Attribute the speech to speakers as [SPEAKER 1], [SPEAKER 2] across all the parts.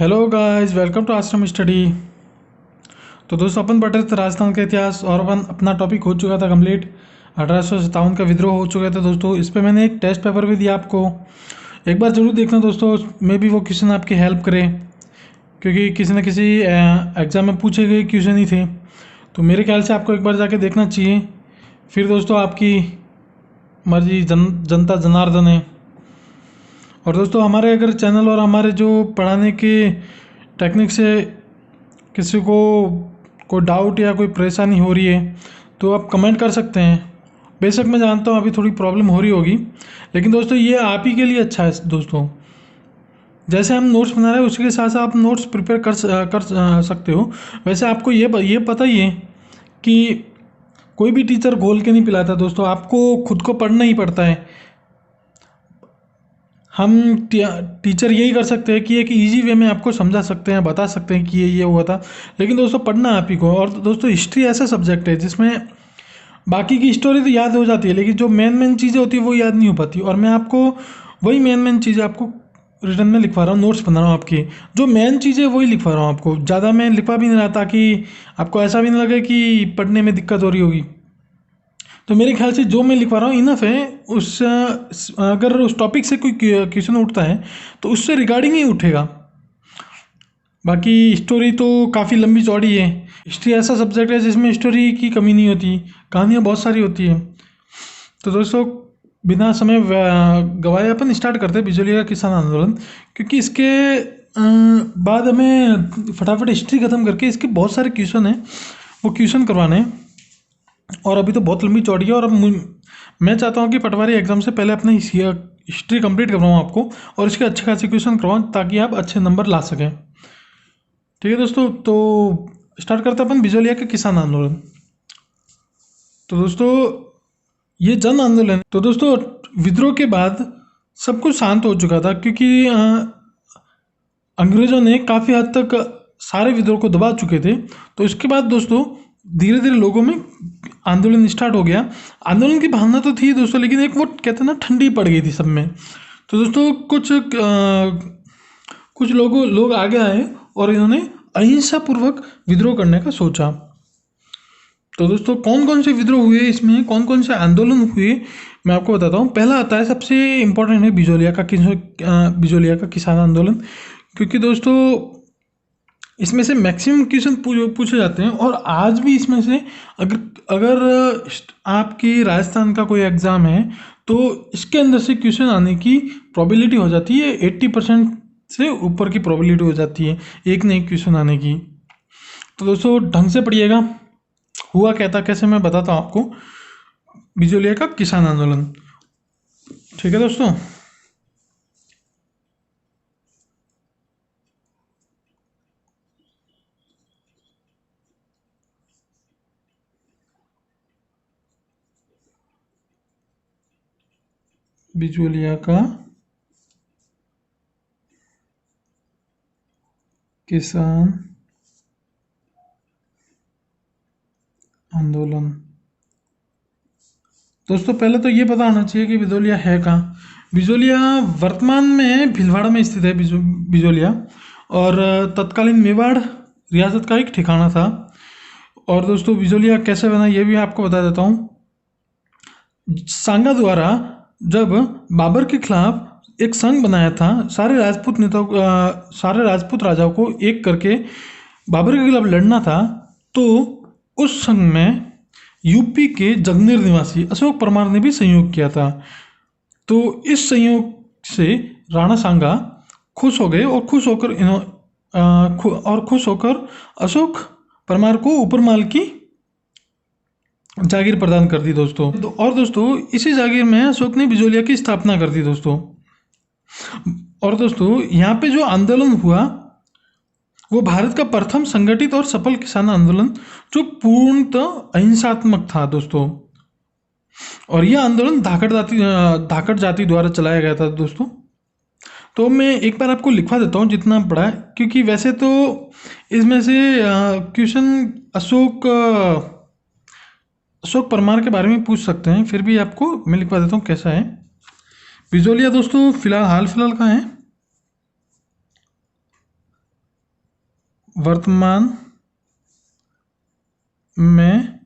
[SPEAKER 1] Hello guys, welcome to आश्रम study. तो दोस्तों, अपन पढ़ रहे थे राजस्थान का इतिहास और अपन अपना टॉपिक हो चुका था कंप्लीट। 1857 का विद्रोह हो चुका था दोस्तों। इस पे मैंने एक टेस्ट पेपर भी दिया आपको। एक बार जरूर देखना दोस्तों, मे भी वो क्वेश्चन आपकी हेल्प करे, क्योंकि किसी न किसी एग्ज़ाम में पूछे गए क्वेश्चन ही थे। तो मेरे ख्याल से आपको एक बार जाके देखना चाहिए। फिर दोस्तों आपकी मर्जी, जनता जनार्दन है। और दोस्तों, हमारे अगर चैनल और हमारे जो पढ़ाने के टेक्निक से किसी को कोई डाउट या कोई परेशानी हो रही है तो आप कमेंट कर सकते हैं। बेशक मैं जानता हूँ अभी थोड़ी प्रॉब्लम हो रही होगी, लेकिन दोस्तों ये आप ही के लिए अच्छा है दोस्तों। जैसे हम नोट्स बना रहे हैं उसके साथ साथ आप नोट्स प्रिपेयर कर सकते हो। वैसे आपको ये पता ही है कि कोई भी टीचर घोल के नहीं पिलाता दोस्तों, आपको खुद को पढ़ना ही पड़ता है। हम टीचर यही कर सकते हैं कि एक इजी वे में आपको समझा सकते हैं, बता सकते हैं कि ये हुआ था, लेकिन दोस्तों पढ़ना आप ही को। और दोस्तों, हिस्ट्री ऐसा सब्जेक्ट है जिसमें बाकी की स्टोरी तो याद हो जाती है, लेकिन जो मेन मेन चीज़ें होती है वो याद नहीं हो पाती। और मैं आपको वही मेन मेन चीज़ें आपको रिटर्न में लिखवा रहा हूँ, नोट्स बना रहा हूँ आपकी। जो मेन चीज़ें वही लिखवा रहा हूँ आपको, ज़्यादा मैं लिखवा भी नहीं रहा ताकि आपको ऐसा भी नहीं लगे कि पढ़ने में दिक्कत हो रही होगी। तो मेरे ख्याल से जो मैं लिखवा रहा हूँ इनफ है। अगर उस टॉपिक से कोई क्वेश्चन उठता है तो उससे रिगार्डिंग ही उठेगा। बाकी स्टोरी तो काफ़ी लंबी चौड़ी है। हिस्ट्री ऐसा सब्जेक्ट है जिसमें स्टोरी की कमी नहीं होती, कहानियाँ बहुत सारी होती है। तो दोस्तों, बिना समय गवाए अपन स्टार्ट करते हैं बिजलिया का किसान आंदोलन, क्योंकि इसके बाद हमें फटाफट हिस्ट्री ख़त्म करके इसके बहुत सारे क्वेश्चन हैं, वो क्वेश्चन करवाने हैं। और अभी तो बहुत लंबी चौड़ी है, और अब मैं चाहता हूँ कि पटवारी एग्जाम से पहले अपनी हिस्ट्री कंप्लीट करवाऊँ आपको, और इसके अच्छे खासे क्वेश्चन करवाऊँ ताकि आप अच्छे नंबर ला सकें। ठीक है दोस्तों, तो स्टार्ट करते हैं अपन बिजोलिया के किसान आंदोलन। तो दोस्तों, ये जन आंदोलन है। तो दोस्तों, विद्रोह के बाद सब कुछ शांत हो चुका था, क्योंकि अंग्रेज़ों ने काफ़ी हद तक सारे विद्रोह को दबा चुके थे। तो इसके बाद दोस्तों धीरे धीरे लोगों में आंदोलन स्टार्ट हो गया। आंदोलन की भावना तो थी दोस्तों, लेकिन एक वो कहते हैं ना, ठंडी पड़ गई थी सब में। तो दोस्तों कुछ लोग आगे आए और इन्होंने अहिंसा पूर्वक विद्रोह करने का सोचा। तो दोस्तों, कौन कौन से विद्रोह हुए, इसमें कौन कौन से आंदोलन हुए, मैं आपको बताता हूँ। पहला आता है, सबसे इम्पोर्टेंट है, बिजोलिया का किसान आंदोलन। क्योंकि दोस्तों इसमें से मैक्सिमम क्वेश्चन पूछे जाते हैं, और आज भी इसमें से अगर अगर आपकी राजस्थान का कोई एग्ज़ाम है तो इसके अंदर से क्वेश्चन आने की प्रोबेबिलिटी हो जाती है 80% से ऊपर की प्रोबेबिलिटी हो जाती है एक न एक क्वेश्चन आने की। तो दोस्तों ढंग से पढ़िएगा। हुआ क्या था, कैसे, मैं बताता हूँ आपको। बिजोलिया का किसान आंदोलन, ठीक है दोस्तों। बिजोलिया का किसान आंदोलन। दोस्तों पहले तो ये पता होना चाहिए कि बिजोलिया है कहाँ। बिजोलिया वर्तमान में भीलवाड़ा में स्थित है बिजोलिया, और तत्कालीन मेवाड़ रियासत का एक ठिकाना था। और दोस्तों बिजोलिया कैसे बना ये भी आपको बता देता हूँ। सांगा द्वारा जब बाबर के खिलाफ एक संघ बनाया था, सारे राजपूत राजाओं को एक करके बाबर के खिलाफ लड़ना था, तो उस संघ में यूपी के जगनेर निवासी अशोक परमार ने भी सहयोग किया था। तो इस संयोग से राणा सांगा खुश हो गए, और खुश होकर अशोक परमार को उपरमाल की जागीर प्रदान कर दी दोस्तों। और दोस्तों इसी जागीर में अशोक ने बिजोलिया की स्थापना कर दी दोस्तों। और दोस्तों यहाँ पे जो आंदोलन हुआ वो भारत का प्रथम संगठित और सफल किसान आंदोलन, जो पूर्णतः अहिंसात्मक था दोस्तों। और यह आंदोलन धाकड़ जाति द्वारा चलाया गया था दोस्तों। तो मैं एक बार आपको लिखवा देता हूँ जितना पढ़ा है, क्योंकि वैसे तो इसमें से क्वेश्चन अशोक परमार के बारे में पूछ सकते हैं, फिर भी आपको मैं लिखवा देता हूँ कैसा है। बिजोलिया दोस्तों हाल फिलहाल का है, वर्तमान में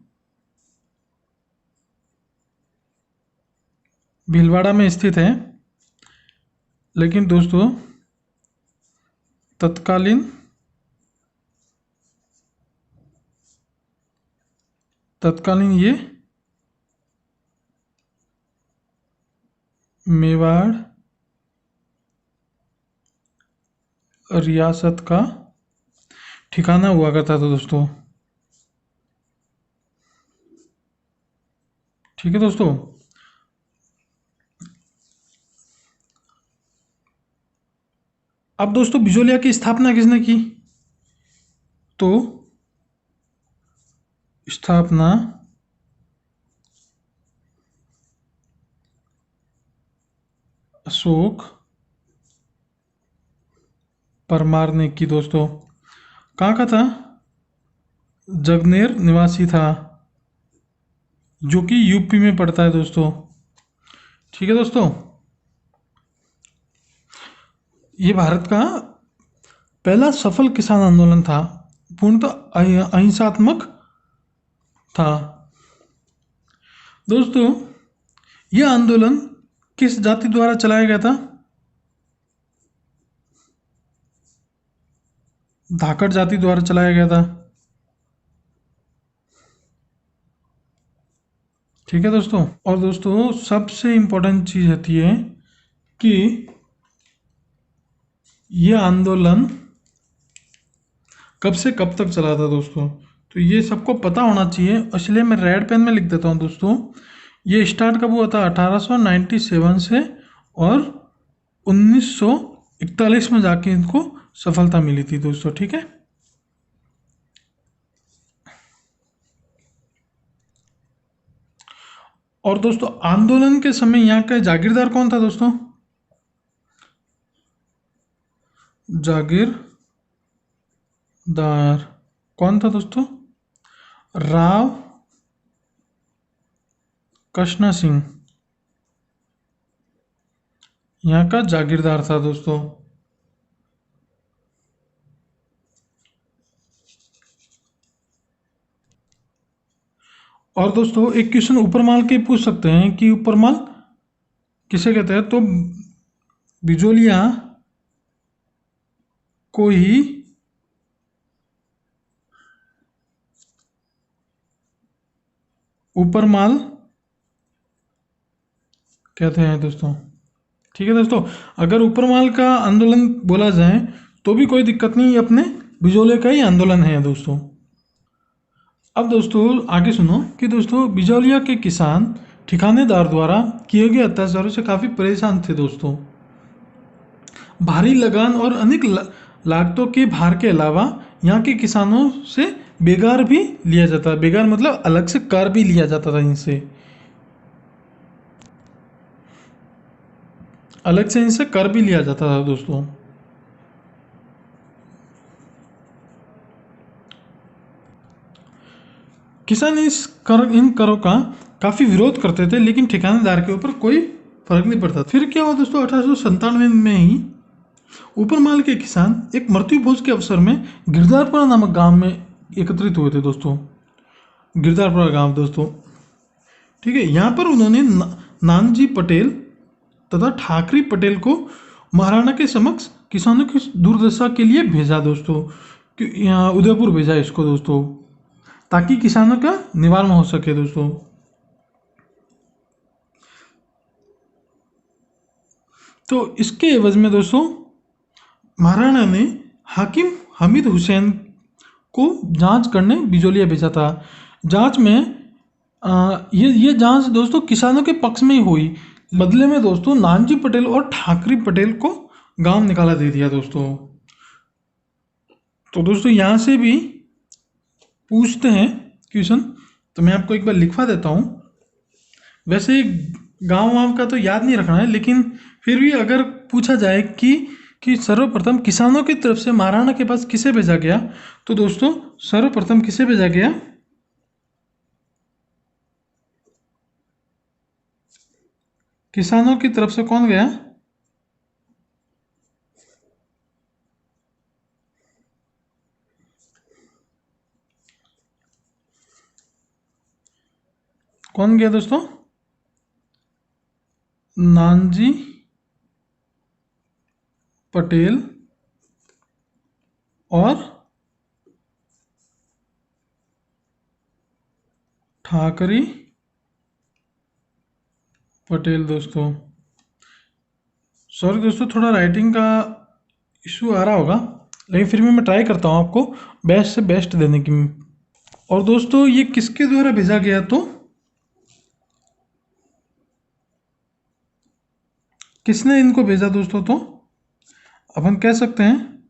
[SPEAKER 1] भीलवाड़ा में स्थित है, लेकिन दोस्तों तत्कालीन ये मेवाड़ रियासत का ठिकाना हुआ करता था दोस्तों। ठीक है दोस्तों। अब दोस्तों बिजोलिया की स्थापना किसने की? तो स्थापना अशोक परमार ने की दोस्तों। कहाँ का था? जगनेर निवासी था, जो कि यूपी में पड़ता है दोस्तों। ठीक है दोस्तों। ये भारत का पहला सफल किसान आंदोलन था, पूर्णतः अहिंसात्मक था दोस्तों। यह आंदोलन किस जाति द्वारा चलाया गया था? धाकड़ जाति द्वारा चलाया गया था। ठीक है दोस्तों। और दोस्तों सबसे इम्पोर्टेंट चीज़ होती है कि यह आंदोलन कब से कब तक चला था दोस्तों। तो ये सबको पता होना चाहिए, इसलिए मैं रेड पेन में लिख देता हूँ दोस्तों। ये स्टार्ट कब हुआ था? 1897 से, और 1941 में जाके इनको सफलता मिली थी दोस्तों। ठीक है। और दोस्तों आंदोलन के समय यहाँ का जागीरदार कौन था दोस्तों? जागीरदार कौन था दोस्तों? राव कृष्ण सिंह यहाँ का जागीरदार था दोस्तों। और दोस्तों एक क्वेश्चन ऊपरमाल के पूछ सकते हैं कि ऊपरमाल किसे कहते हैं? तो बिजोलिया को ही ऊपरमाल कहते हैं दोस्तों। ठीक है दोस्तों। अगर ऊपरमाल का आंदोलन बोला जाए तो भी कोई दिक्कत नहीं, अपने बिजोलिया का ही आंदोलन है दोस्तों। अब दोस्तों आगे सुनो कि दोस्तों बिजोलिया के किसान ठिकानेदार द्वारा किए गए अत्याचारों से काफ़ी परेशान थे दोस्तों। भारी लगान और अनेक लागतों के भार के अलावा यहाँ के किसानों से बेगार भी लिया जाता है। बेगार मतलब अलग से कर भी लिया जाता था इनसे, अलग से इनसे कर भी लिया जाता था दोस्तों। किसान इन करों का काफ़ी विरोध करते थे, लेकिन ठिकानेदार के ऊपर कोई फर्क नहीं पड़ता। फिर क्या हुआ दोस्तों? 1897 में ही ऊपरमाल के किसान एक मृत्यु भोज के अवसर में गिरदारपुरा नामक गांव में एकत्रित हुए थे दोस्तों। गिरदारपुरा गांव दोस्तों, ठीक है। यहाँ पर उन्होंने नानजी पटेल तथा ठाकरी पटेल को महाराणा के समक्ष किसानों की दुर्दशा के लिए भेजा दोस्तों। कि यहाँ उदयपुर भेजा इसको दोस्तों, ताकि किसानों का निवारण हो सके दोस्तों। तो इसके एवज में दोस्तों महाराणा ने हाकिम हमीद हुसैन को जांच करने बिजोलिया भेजा था। जांच में ये जांच दोस्तों किसानों के पक्ष में ही हुई। बदले में दोस्तों नानजी पटेल और ठाकरी पटेल को गांव निकाला दे दिया दोस्तों। तो दोस्तों यहाँ से भी पूछते हैं क्वेश्चन, तो मैं आपको एक बार लिखवा देता हूँ। वैसे गांव वाँव का तो याद नहीं रखना है, लेकिन फिर भी अगर पूछा जाए कि सर्वप्रथम किसानों की तरफ से महाराणा के पास किसे भेजा गया, तो दोस्तों सर्वप्रथम किसे भेजा गया? किसानों की तरफ से कौन गया? कौन गया दोस्तों? नानजी पटेल और ठाकरी पटेल दोस्तों। सॉरी दोस्तों, थोड़ा राइटिंग का इशू आ रहा होगा, लेकिन फिर भी मैं ट्राई करता हूँ आपको बेस्ट से बेस्ट देने की। और दोस्तों ये किसके द्वारा भेजा गया? तो किसने इनको भेजा दोस्तों? तो अपन कह सकते हैं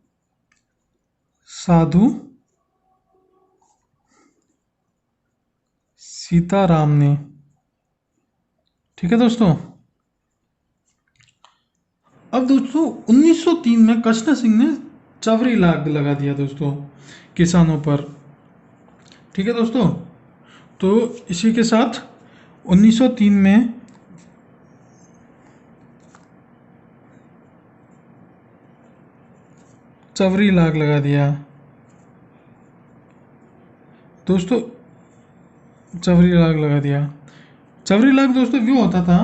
[SPEAKER 1] साधु सीताराम ने। ठीक है दोस्तों। अब दोस्तों 1903 में कृष्ण सिंह ने चवरी लाग लगा दिया दोस्तों किसानों पर। ठीक है दोस्तों। तो इसी के साथ 1903 में चवरी लाग लगा दिया दोस्तों। चवरी लाग लगा दिया। चवरी लाग दोस्तों क्यों होता था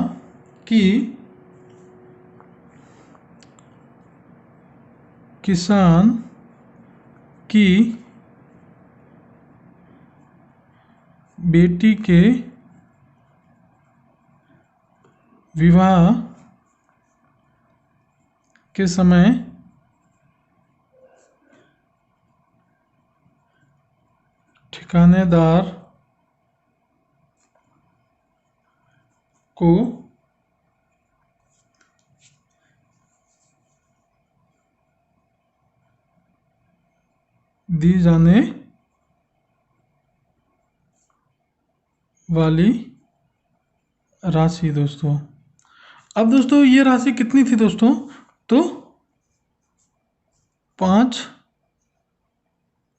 [SPEAKER 1] कि किसान की बेटी के विवाह के समय ठिकानेदार को दी जाने वाली राशि दोस्तों। अब दोस्तों ये राशि कितनी थी दोस्तों? तो 5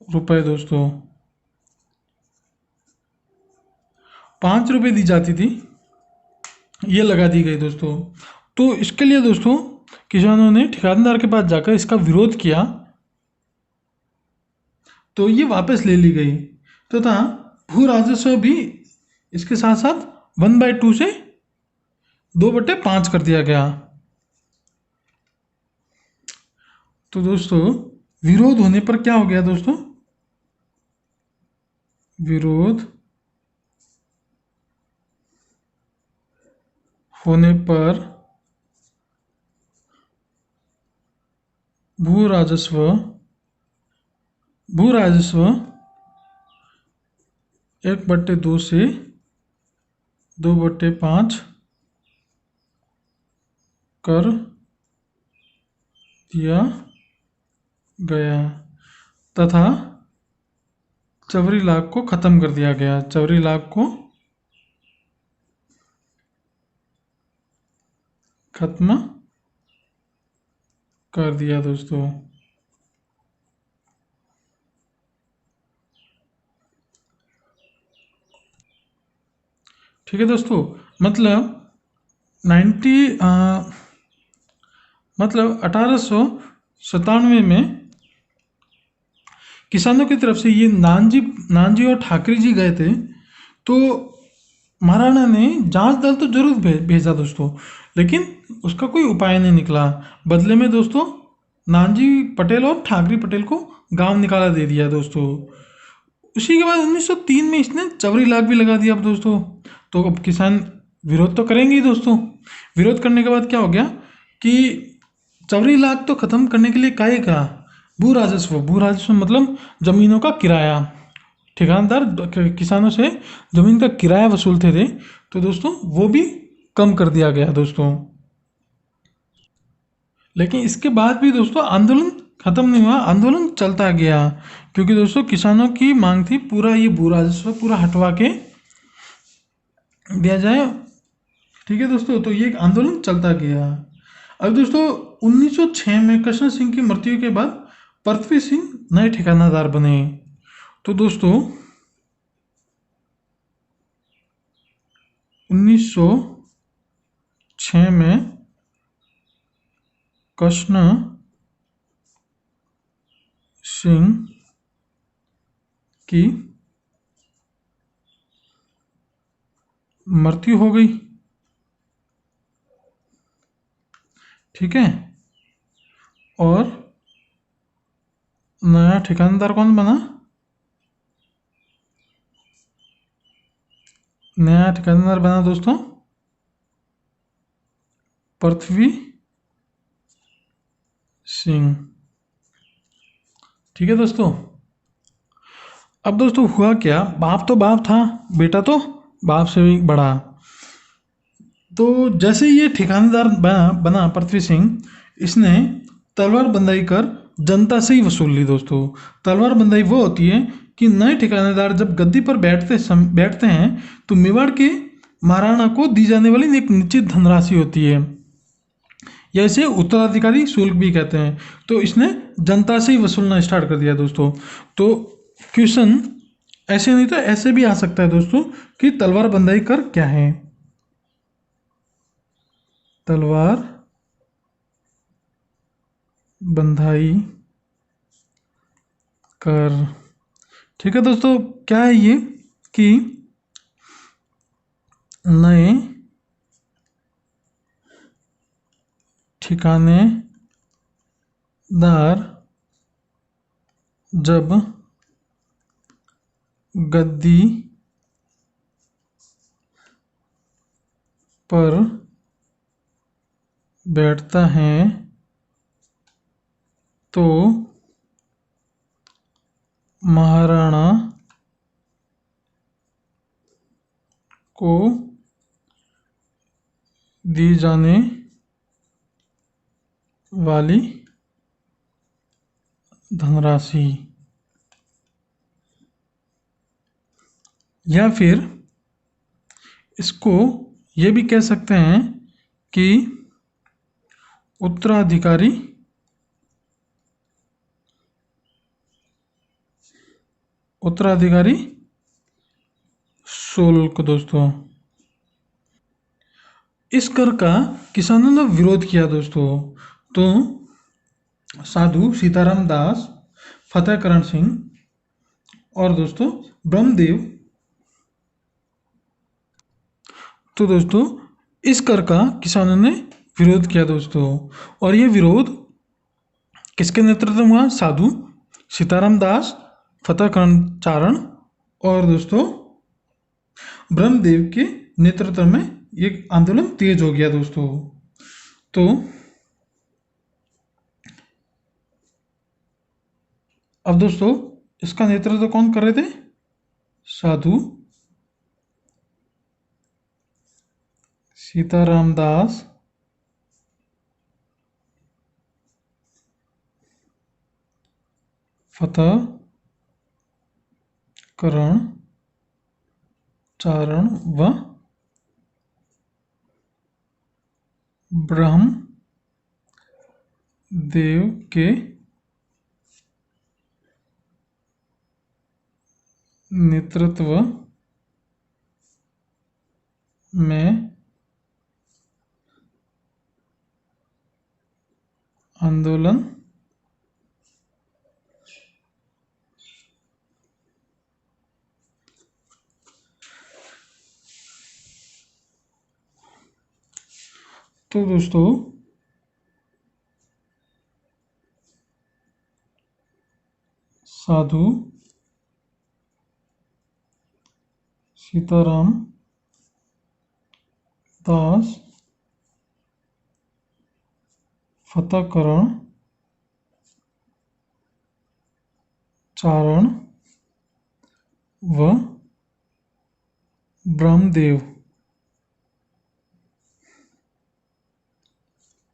[SPEAKER 1] रुपए दोस्तों। 5 रुपए दी जाती थी, ये लगा दी गई दोस्तों। तो इसके लिए दोस्तों किसानों ने ठेकेदार के पास जाकर इसका विरोध किया, तो ये वापस ले ली गई तथा भू राजस्व भी इसके साथ साथ 1/2 से 2/5 कर दिया गया। तो दोस्तों विरोध होने पर क्या हो गया दोस्तों? विरोध होने पर भू राजस्व भू राजस्व 1/2 से 2/5 कर दिया गया तथा चवरी लाग को ख़त्म कर दिया गया। चवरी लाग को खत्म कर दिया दोस्तों। ठीक है दोस्तों। मतलब 90 मतलब 1897 में किसानों की तरफ से ये नानजी नानजी और ठाकरे जी गए थे, तो महाराणा ने जांच दल तो जरूर भेजा दोस्तों, लेकिन उसका कोई उपाय नहीं निकला। बदले में दोस्तों नानजी पटेल और ठाकरे पटेल को गांव निकाला दे दिया दोस्तों। उसी के बाद 1903 में इसने चवरी लाग भी लगा दिया अब दोस्तों। तो अब किसान विरोध तो करेंगे ही दोस्तों। विरोध करने के बाद क्या हो गया कि चवरी लाग तो खत्म करने के लिए काय का भू राजस्व मतलब जमीनों का किराया। ठेकेदार किसानों से जमीन का किराया वसूलते थे, तो दोस्तों वो भी कम कर दिया गया दोस्तों। लेकिन इसके बाद भी दोस्तों आंदोलन खत्म नहीं हुआ, आंदोलन चलता गया, क्योंकि दोस्तों किसानों की मांग थी पूरा ये भू राजस्व पूरा हटवा के दिया जाए। ठीक है दोस्तों, तो ये एक आंदोलन चलता गया। अब दोस्तों 1906 में कृष्ण सिंह की मृत्यु के बाद पृथ्वी सिंह नए ठिकानादार बने। तो दोस्तों 1906 में कृष्ण सिंह की मृत्यु हो गई। ठीक है। और नया ठिकानेदार कौन बना? नया ठिकानेदार बना दोस्तों पृथ्वी सिंह। ठीक है दोस्तों। अब दोस्तों हुआ क्या, बाप तो बाप था, बेटा तो बाप से भी बड़ा। तो जैसे ये ठिकानेदार बना बना पृथ्वी सिंह, इसने तलवार बंदाई कर जनता से ही वसूल ली दोस्तों। तलवार बंदाई वो होती है कि नए ठिकानेदार जब गद्दी पर बैठते हैं तो मेवाड़ के महाराणा को दी जाने वाली एक निश्चित धनराशि होती है, या इसे उत्तराधिकारी शुल्क भी कहते हैं। तो इसने जनता से ही वसूलना स्टार्ट कर दिया दोस्तों। तो क्वेश्चन ऐसे नहीं तो ऐसे भी आ सकता है दोस्तों कि तलवार बंदाई कर क्या है। तलवार बंधाई कर। ठीक है दोस्तों, क्या है ये कि नए ठिकानेदार जब गद्दी पर बैठता है तो महाराणा को दी जाने वाली धनराशि, या फिर इसको ये भी कह सकते हैं कि उत्तराधिकारी उत्तराधिकारी शुल्क दोस्तों। इस कर का किसानों ने विरोध किया दोस्तों। तो साधु सीताराम दास, फतेहकरण सिंह और दोस्तों ब्रह्मदेव। तो दोस्तों इस कर का किसानों ने विरोध किया दोस्तों। और ये विरोध किसके नेतृत्व में हुआ? साधु सीताराम दास, फतेहकरण चारण और दोस्तों ब्रह्मदेव के नेतृत्व में ये आंदोलन तेज हो गया दोस्तों। तो अब दोस्तों इसका नेतृत्व कौन कर रहे थे? साधु सीताराम दास, फतेहकरण चारण व ब्रह्मदेव के नेतृत्व में आंदोलन तो दोस्तों साधु सीताराम दास, फतेहकरण चारण व ब्रह्मदेव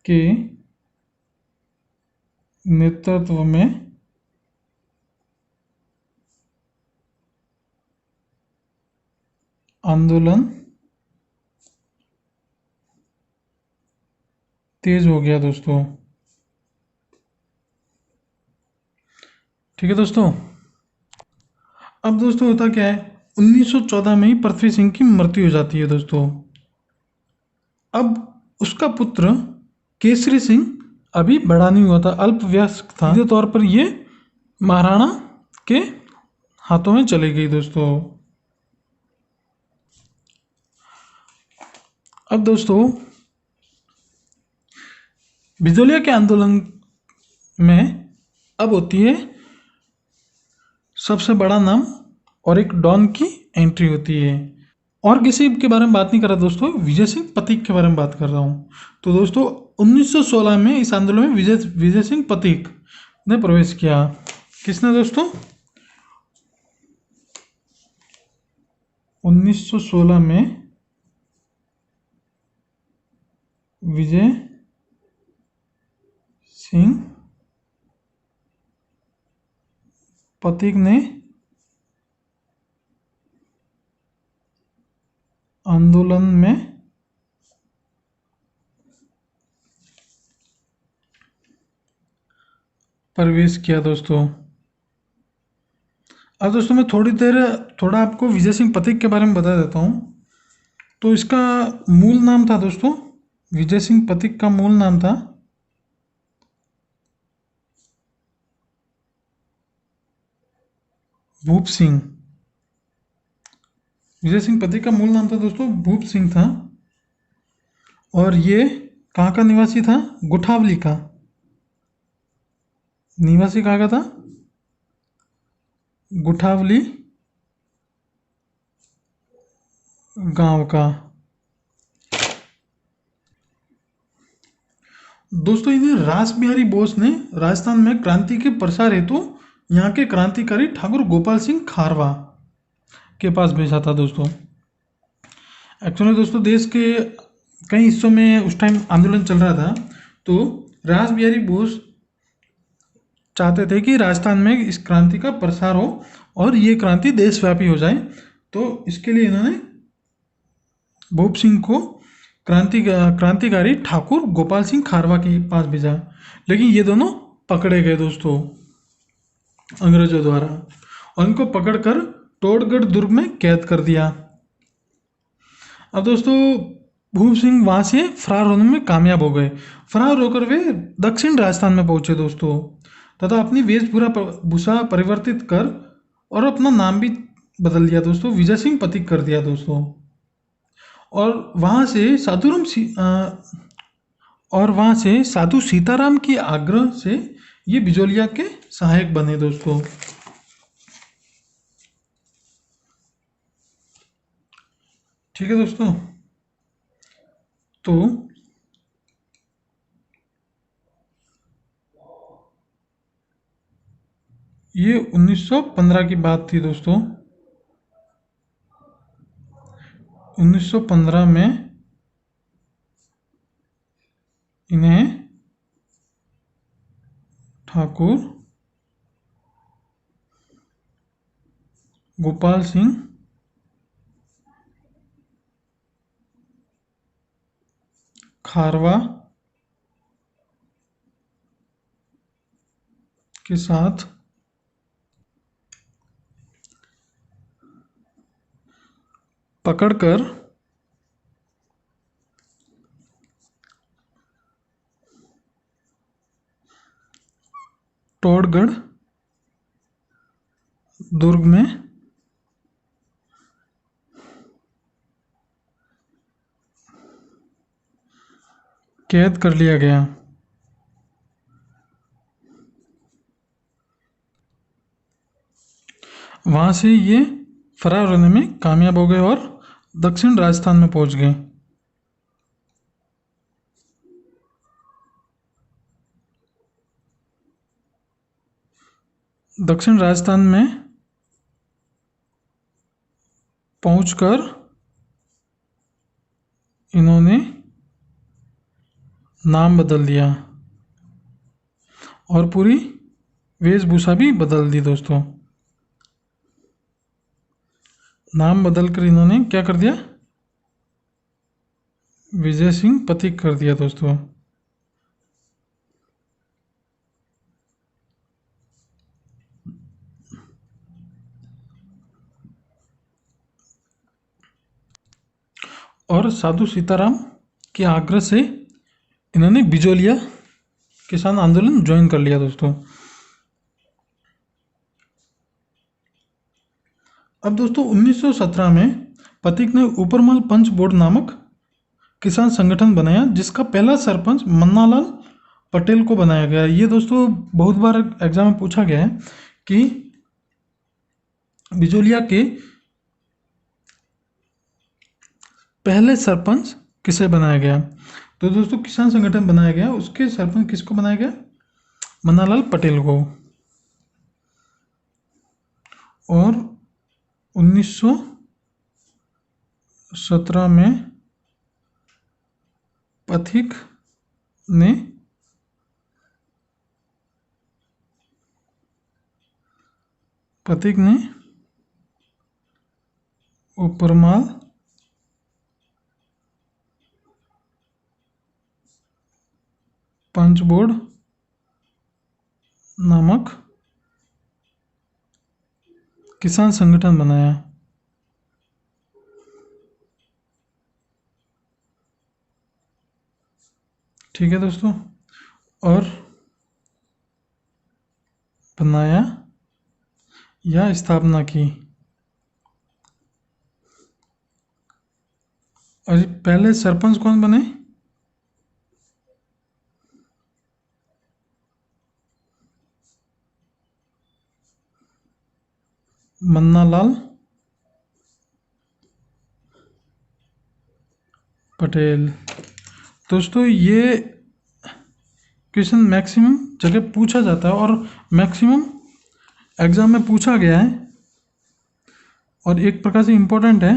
[SPEAKER 1] के नेतृत्व में आंदोलन तेज हो गया दोस्तों। ठीक है दोस्तों। अब दोस्तों होता क्या है, 1914 में ही पृथ्वी सिंह की मृत्यु हो जाती है दोस्तों। अब उसका पुत्र केसरी सिंह अभी बड़ा नहीं हुआ था, अल्पवयस्क था। सीधे तौर पर ये महाराणा के हाथों में चली गई दोस्तों। अब दोस्तों बिजोलिया के आंदोलन में अब होती है सबसे बड़ा नाम और एक डॉन की एंट्री होती है। और किसी के बारे में बात नहीं कर रहा दोस्तों, विजय सिंह पथिक के बारे में बात कर रहा हूँ। तो दोस्तों 1916 में इस आंदोलन में विजय विजय सिंह पथिक ने प्रवेश किया। किसने दोस्तों? 1916 में विजय सिंह पथिक ने आंदोलन में प्रवेश किया दोस्तों। अब दोस्तों मैं थोड़ा आपको विजय सिंह पथिक के बारे में बता देता हूँ। तो इसका मूल नाम था दोस्तों, विजय सिंह पथिक का मूल नाम था भूप सिंह। विजय सिंह पथिक का मूल नाम था दोस्तों भूप सिंह था। और ये कहाँ का निवासी था? गुठावली का निवासी। कहाँ का था? गुठावली गांव का। दोस्तों इन्हें रास बिहारी बोस ने राजस्थान में क्रांति के प्रसार हेतु यहाँ के क्रांतिकारी ठाकुर गोपाल सिंह खारवा के पास भेजा था दोस्तों। एक्चुअली दोस्तों देश के कई हिस्सों में उस टाइम आंदोलन चल रहा था, तो रास बिहारी बोस चाहते थे कि राजस्थान में इस क्रांति का प्रसार हो और ये क्रांति देशव्यापी हो जाए। तो इसके लिए इन्होंने भूप सिंह को क्रांतिकारी ठाकुर गोपाल सिंह खारवा के पास भेजा। लेकिन ये दोनों पकड़े गए दोस्तों अंग्रेजों द्वारा, और उनको पकड़कर टोडगढ़ दुर्ग में कैद कर दिया। अब दोस्तों भूप सिंह वहाँ से फरार होने में कामयाब हो गए। फरार होकर वे दक्षिण राजस्थान में पहुंचे दोस्तों, तथा अपनी वेशभूषा परिवर्तित कर और अपना नाम भी बदल दिया दोस्तों, विजय सिंह पथिक कर दिया दोस्तों। और वहाँ से साधु सीताराम की आग्रह से ये बिजोलिया के सहायक बने दोस्तों। ठीक है दोस्तों, तो ये 1915 की बात थी दोस्तों। 1915 में इन्हें ठाकुर गोपाल सिंह खारवा के साथ पकड़कर टोडगढ़ दुर्ग में कैद कर लिया गया। वहाँ से ये फरार होने में कामयाब हो गए और दक्षिण राजस्थान में पहुंच गए। दक्षिण राजस्थान में पहुंचकर इन्होंने नाम बदल दिया और पूरी वेशभूषा भी बदल दी दोस्तों। नाम बदलकर इन्होंने क्या कर दिया? विजय सिंह पथिक कर दिया दोस्तों। और साधु सीताराम के आग्रह से इन्होंने बिजोलिया किसान आंदोलन ज्वाइन कर लिया दोस्तों। अब दोस्तों 1917 में पथिक ने ऊपरमल पंच बोर्ड नामक किसान संगठन बनाया जिसका पहला सरपंच मन्नालाल पटेल को बनाया गया। ये दोस्तों बहुत बार एग्जाम में पूछा गया है कि बिजोलिया के पहले सरपंच किसे बनाया गया। तो दोस्तों किसान संगठन बनाया गया, उसके सरपंच किसको बनाया गया? मन्नालाल पटेल को। और 1917 में पथिक ने उपरमाल पंचबोर्ड नामक किसान संगठन बनाया। ठीक है दोस्तों, और बनाया या स्थापना की। और पहले सरपंच कौन बने? मन्नालाल पटेल। दोस्तों ये क्वेश्चन मैक्सिमम जगह पूछा जाता है और मैक्सिमम एग्जाम में पूछा गया है और एक प्रकार से इम्पोर्टेंट है।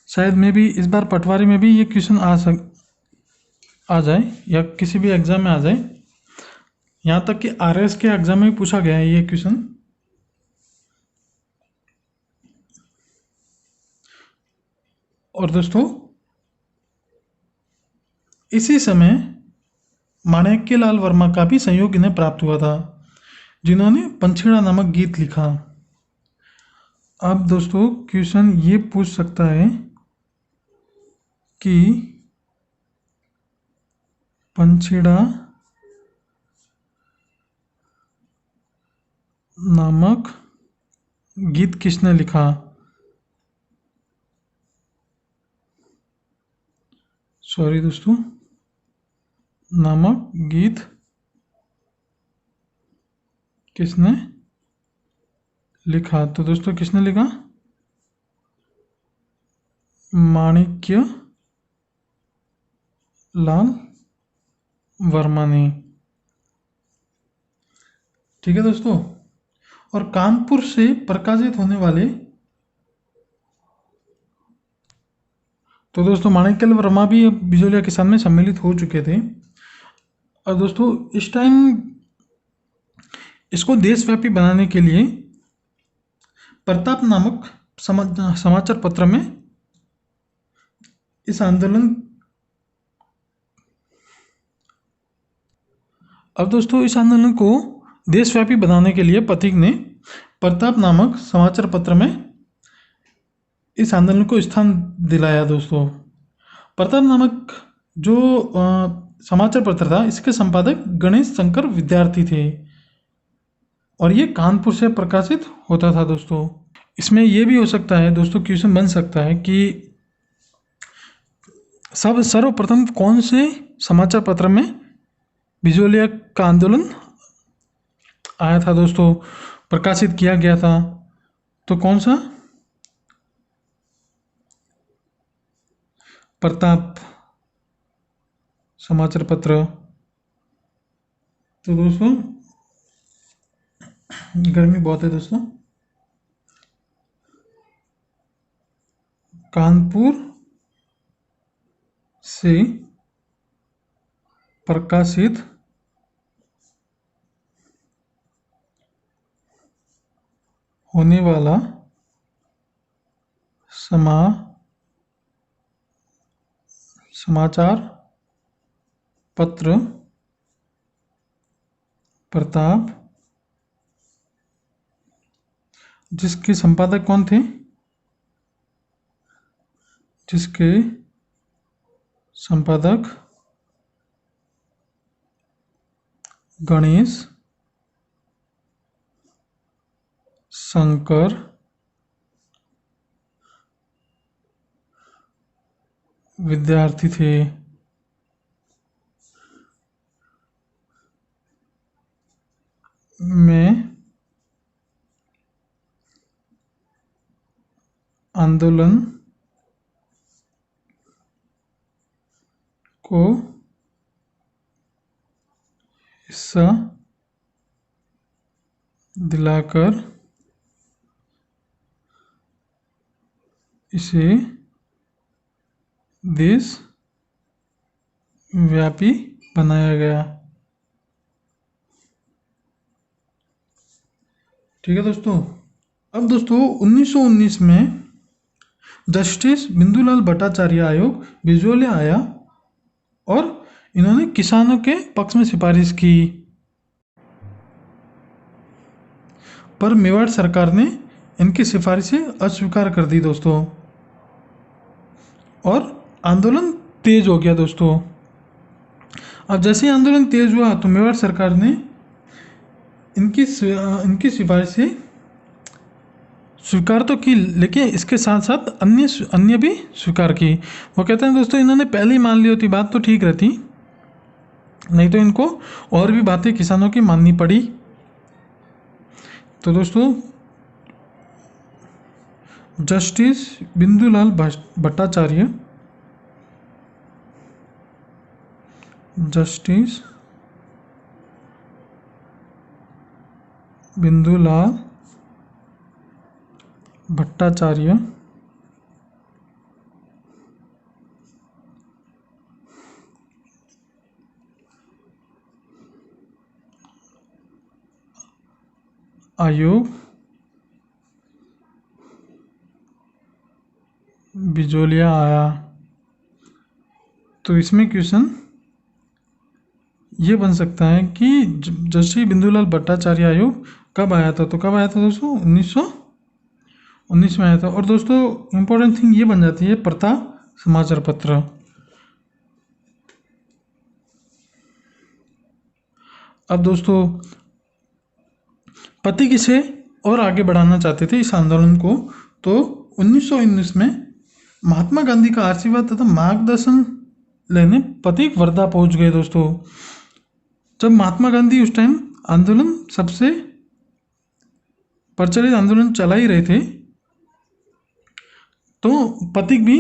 [SPEAKER 1] शायद मे भी इस बार पटवारी में भी ये क्वेश्चन आ जाए या किसी भी एग्जाम में आ जाए। यहाँ तक कि आरएस के एग्जाम में भी पूछा गया है ये क्वेश्चन। और दोस्तों इसी समय माणिक्यलाल वर्मा का भी सहयोग इन्हें प्राप्त हुआ था, जिन्होंने पंछीड़ा नामक गीत लिखा। अब दोस्तों क्वेश्चन ये पूछ सकता है कि पंछीड़ा नामक गीत किसने लिखा? सॉरी दोस्तों, नामक गीत किसने लिखा? तो दोस्तों किसने लिखा? माणिक्य लाल वर्मा ने। ठीक है दोस्तों, और कानपुर से प्रकाशित होने वाले, तो दोस्तों माणिक्यलाल वर्मा भी बिजोलिया किसान में सम्मिलित हो चुके थे। और दोस्तों इस टाइम इसको देशव्यापी बनाने के लिए प्रताप नामक समाचार पत्र में इस आंदोलन, अब दोस्तों इस आंदोलन को देशव्यापी बनाने के लिए पथिक ने प्रताप नामक समाचार पत्र में इस आंदोलन को स्थान दिलाया। दोस्तों प्रताप नामक जो समाचार पत्र था, इसके संपादक गणेश शंकर विद्यार्थी थे और ये कानपुर से प्रकाशित होता था। दोस्तों इसमें यह भी हो सकता है दोस्तों, क्वेश्चन बन सकता है कि सर्वप्रथम कौन से समाचार पत्र में बिजोलिया का आंदोलन आया था दोस्तों, प्रकाशित किया गया था? तो कौन सा? प्रताप समाचार पत्र। तो दोस्तों गर्मी बहुत है दोस्तों। कानपुर से प्रकाशित होने वाला समाचार पत्र प्रताप, जिसके संपादक कौन थे? जिसके संपादक गणेश शंकर विद्यार्थी थे। में आंदोलन को हिस्सा दिलाकर इसे देश व्यापी बनाया गया। ठीक है दोस्तों। अब दोस्तों 1919 में जस्टिस बिंदुलाल भट्टाचार्य आयोग बिजोलिया आया और इन्होंने किसानों के पक्ष में सिफारिश की, पर मेवाड़ सरकार ने इनकी सिफारिशें अस्वीकार कर दी दोस्तों, और आंदोलन तेज हो गया दोस्तों। अब जैसे ही आंदोलन तेज हुआ तो मेवाड़ सरकार ने इनकी सिफारिशें स्वीकार तो की, लेकिन इसके साथ साथ अन्य भी स्वीकार की। वो कहते हैं दोस्तों इन्होंने पहले ही मान ली होती बात तो ठीक रहती, नहीं तो इनको और भी बातें किसानों की माननी पड़ी। तो दोस्तों जस्टिस बिंदुलाल भट्टाचार्य जस्टिस बिंदुलाल भट्टाचार्य आयोग बिजोलिया आया। तो इसमें क्वेश्चन ये बन सकता है कि जस्टिस बिंदुलाल भट्टाचार्य आयोग कब आया था? तो कब आया था दोस्तों? 1919 में आया था। और दोस्तों इम्पोर्टेंट थिंग ये बन जाती है प्रथा समाचार पत्र। अब दोस्तों पथिक इसे और आगे बढ़ाना चाहते थे इस आंदोलन को, तो 1919 में महात्मा गांधी का आशीर्वाद तथा मार्गदर्शन लेने पथिक वर्धा पहुंच गए दोस्तों। जब महात्मा गांधी उस टाइम आंदोलन सबसे प्रचलित आंदोलन चला ही रहे थे, तो पथिक भी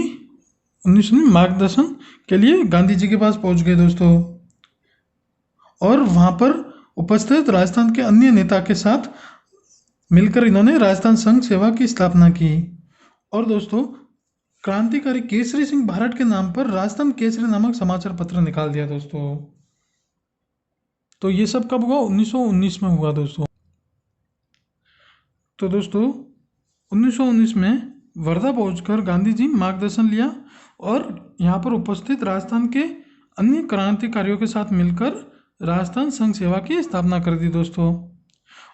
[SPEAKER 1] 19 में मार्गदर्शन के लिए गांधी जी के पास पहुंच गए दोस्तों, और वहां पर उपस्थित राजस्थान के अन्य नेता के साथ मिलकर इन्होंने राजस्थान संघ सेवा की स्थापना की। और दोस्तों क्रांतिकारी केसरी सिंह भारत के नाम पर राजस्थान केसरी नामक समाचार पत्र निकाल दिया दोस्तों। तो ये सब कब हुआ? 1919 में हुआ दोस्तों। तो दोस्तों 1919 में वर्धा पहुंचकर गांधी जी मार्गदर्शन लिया और यहाँ पर उपस्थित राजस्थान के अन्य क्रांतिकारियों के साथ मिलकर राजस्थान संघ सेवा की स्थापना कर दी दोस्तों,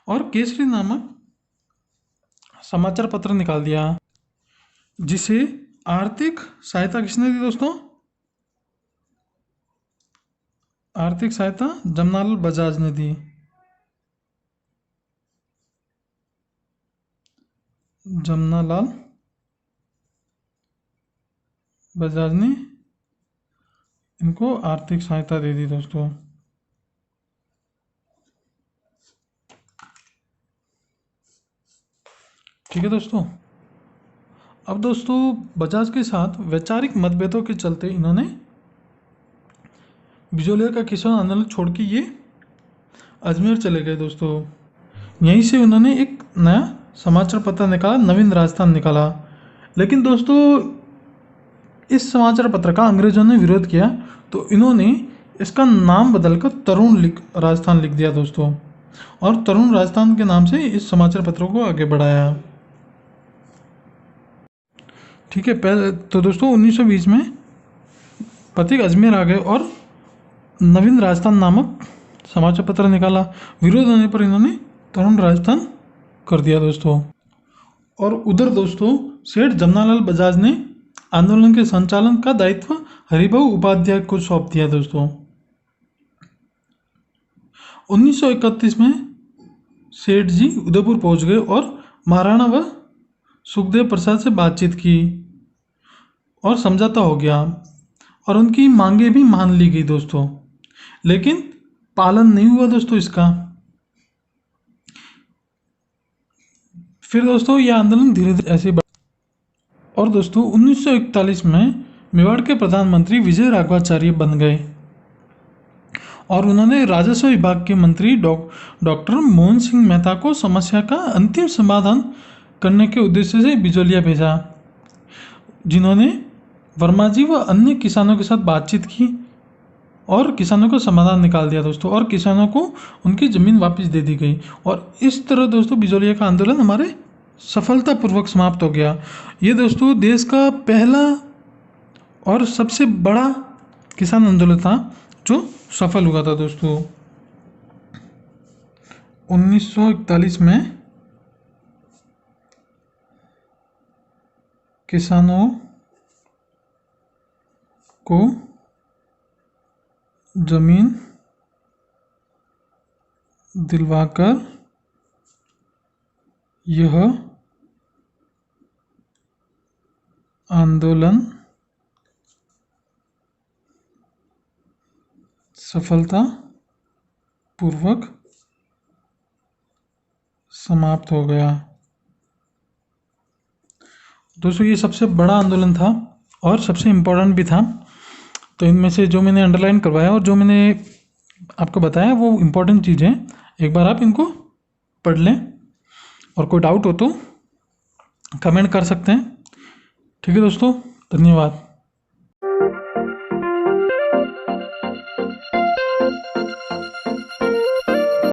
[SPEAKER 1] और केसरी नामक समाचार पत्र निकाल दिया, जिसे आर्थिक सहायता किसने दी दोस्तों? आर्थिक सहायता जमनालाल बजाज ने दी। जमनालाल बजाज ने इनको आर्थिक सहायता दे दी दोस्तों। ठीक है दोस्तों। अब दोस्तों बजाज के साथ वैचारिक मतभेदों के चलते इन्होंने बिजोलिया का किसान आंदोलन छोड़ के ये अजमेर चले गए दोस्तों। यहीं से उन्होंने एक नया समाचार पत्र निकाला, नवीन राजस्थान निकाला। लेकिन दोस्तों इस समाचार पत्र का अंग्रेजों ने विरोध किया, तो इन्होंने इसका नाम बदलकर तरुण राजस्थान लिख दिया दोस्तों, और तरुण राजस्थान के नाम से इस समाचार पत्र को आगे बढ़ाया। ठीक है। पहले तो दोस्तों 1920 में पथिक अजमेर आ गए और नवीन राजस्थान नामक समाचार पत्र निकाला। विरोध होने पर इन्होंने तरुण राजस्थान कर दिया दोस्तों। और उधर दोस्तों सेठ जमनालाल बजाज ने आंदोलन के संचालन का दायित्व हरिभाऊ उपाध्याय को सौंप दिया दोस्तों। 1931 में सेठ जी उदयपुर पहुंच गए और महाराणा व सुखदेव प्रसाद से बातचीत की और समझौता हो गया, और उनकी मांगे भी मान ली गई दोस्तों, लेकिन पालन नहीं हुआ दोस्तों इसका। फिर दोस्तों यह आंदोलन धीरे धीरे ऐसे और दोस्तों 1941 में मेवाड़ के प्रधानमंत्री विजय राघवाचार्य बन गए और उन्होंने राजस्व विभाग के मंत्री डॉक्टर मोहन सिंह मेहता को समस्या का अंतिम समाधान करने के उद्देश्य से बिजौलिया भेजा, जिन्होंने वर्मा जी व अन्य किसानों के साथ बातचीत की और किसानों को समाधान निकाल दिया दोस्तों, और किसानों को उनकी ज़मीन वापस दे दी गई। और इस तरह दोस्तों बिजौलिया का आंदोलन हमारे सफलतापूर्वक समाप्त हो गया। ये दोस्तों देश का पहला और सबसे बड़ा किसान आंदोलन था जो सफल हुआ था दोस्तों। 1941 में किसानों को जमीन दिलवाकर यह आंदोलन सफलतापूर्वक समाप्त हो गया। दोस्तों ये सबसे बड़ा आंदोलन था और सबसे इम्पोर्टेंट भी था। तो इनमें से जो मैंने अंडरलाइन करवाया और जो मैंने आपको बताया वो इम्पोर्टेंट चीज़ है, एक बार आप इनको पढ़ लें और कोई डाउट हो तो कमेंट कर सकते हैं। ठीक है दोस्तों, धन्यवाद।